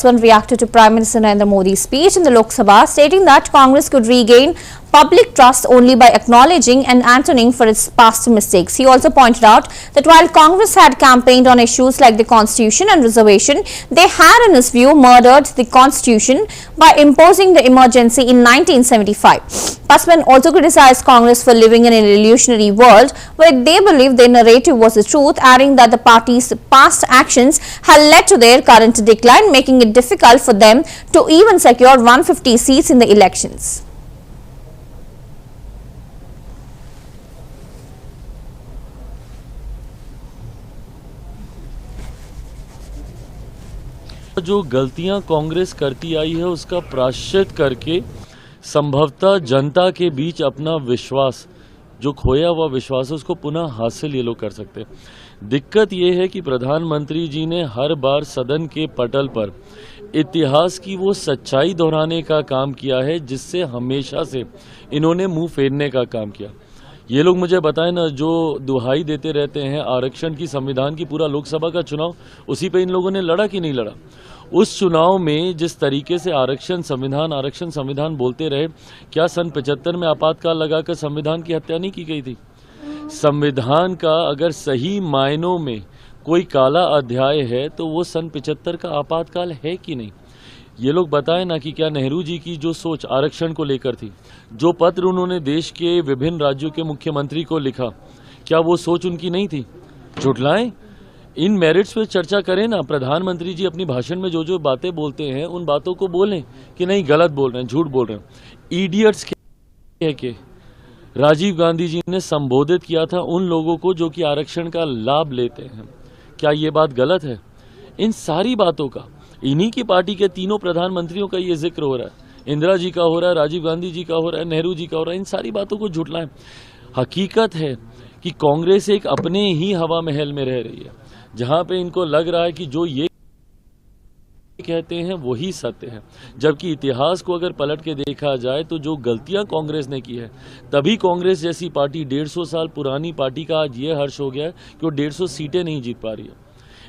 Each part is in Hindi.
Paswan reacted to Prime Minister Narendra Modi's speech in the Lok Sabha, stating that Congress could regain public trust only by acknowledging and answering for its past mistakes. He also pointed out that while Congress had campaigned on issues like the Constitution and reservation, they had, in his view, murdered the Constitution by imposing the emergency in 1975. Paswan also criticized Congress for living in an illusionary world where they believed their narrative was the truth, adding that the party's past actions had led to their current decline, making it difficult for them to even secure 150 seats in the elections. जो गलतियां कांग्रेस करती आई है उसका प्रायश्चित करके संभवतः जनता के बीच अपना विश्वास, जो खोया हुआ विश्वास है, उसको पुनः हासिल ये लोग कर सकते हैं। दिक्कत ये है कि प्रधानमंत्री जी ने हर बार सदन के पटल पर इतिहास की वो सच्चाई दोहराने का काम किया है जिससे हमेशा से इन्होंने मुंह फेरने का काम किया। ये लोग मुझे बताएं ना, जो दुहाई देते रहते हैं आरक्षण की, संविधान की, पूरा लोकसभा का चुनाव उसी पे इन लोगों ने लड़ा कि नहीं लड़ा। उस चुनाव में जिस तरीके से आरक्षण संविधान बोलते रहे, क्या सन 75 में आपातकाल लगाकर संविधान की हत्या नहीं की गई थी? संविधान का अगर सही मायनों में कोई काला अध्याय है तो वो सन 75 का आपातकाल है कि नहीं? ये लोग बताएं ना कि क्या नेहरू जी की जो सोच आरक्षण को लेकर थी, जो पत्र उन्होंने देश के विभिन्न राज्यों के मुख्यमंत्री को लिखा, क्या वो सोच उनकी नहीं थी? झुठलाएं, इन मेरिट्स पे चर्चा करें ना। प्रधानमंत्री जी अपनी भाषण में जो बातें बोलते हैं उन बातों को बोलें कि नहीं गलत बोल रहे हैं, झूठ बोल रहे हैं। इडियट्स कह के राजीव गांधी जी ने संबोधित किया था उन लोगों को जो कि आरक्षण का लाभ लेते हैं। क्या ये बात गलत है? इन सारी बातों का इन्हीं की पार्टी के तीनों प्रधानमंत्रियों का ये जिक्र हो रहा है। इंदिरा जी का हो रहा है, राजीव गांधी जी का हो रहा है, नेहरू जी का हो रहा है। इन सारी बातों को झुठलाएं। हकीकत है कि कांग्रेस एक अपने ही हवा महल में रह रही है, जहां पे इनको लग रहा है कि जो ये कहते हैं वही सत्य है, जबकि इतिहास को अगर पलट के देखा जाए तो जो गलतियां कांग्रेस ने की है, तभी कांग्रेस जैसी पार्टी 150 साल पुरानी पार्टी का आज ये हर्ष हो गया है कि वो 150 सीटें नहीं जीत पा रही है।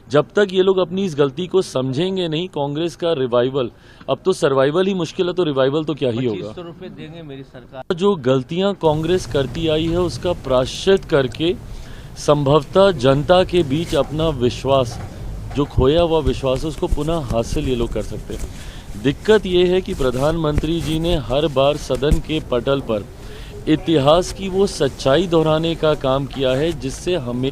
जब तक ये लोग अपनी इस गलती को समझेंगे नहीं, कांग्रेस का रिवाइवल, अब तो सर्वाइवल ही मुश्किल है तो रिवाइवल तो क्या ही होगा। 2500 रुपए देंगे मेरी सरकार। जो गलतियां कांग्रेस करती आई है उसका प्रायश्चित करके संभवतः जनता के बीच अपना विश्वास, जो खोया हुआ विश्वास है, उसको पुनः हासिल ये लोग कर सकते हैं। दिक्कत ये है कि प्रधानमंत्री जी ने हर बार सदन के पटल पर इतिहास की वो सच्चाई दोहराने का काम किया है जिससे हमें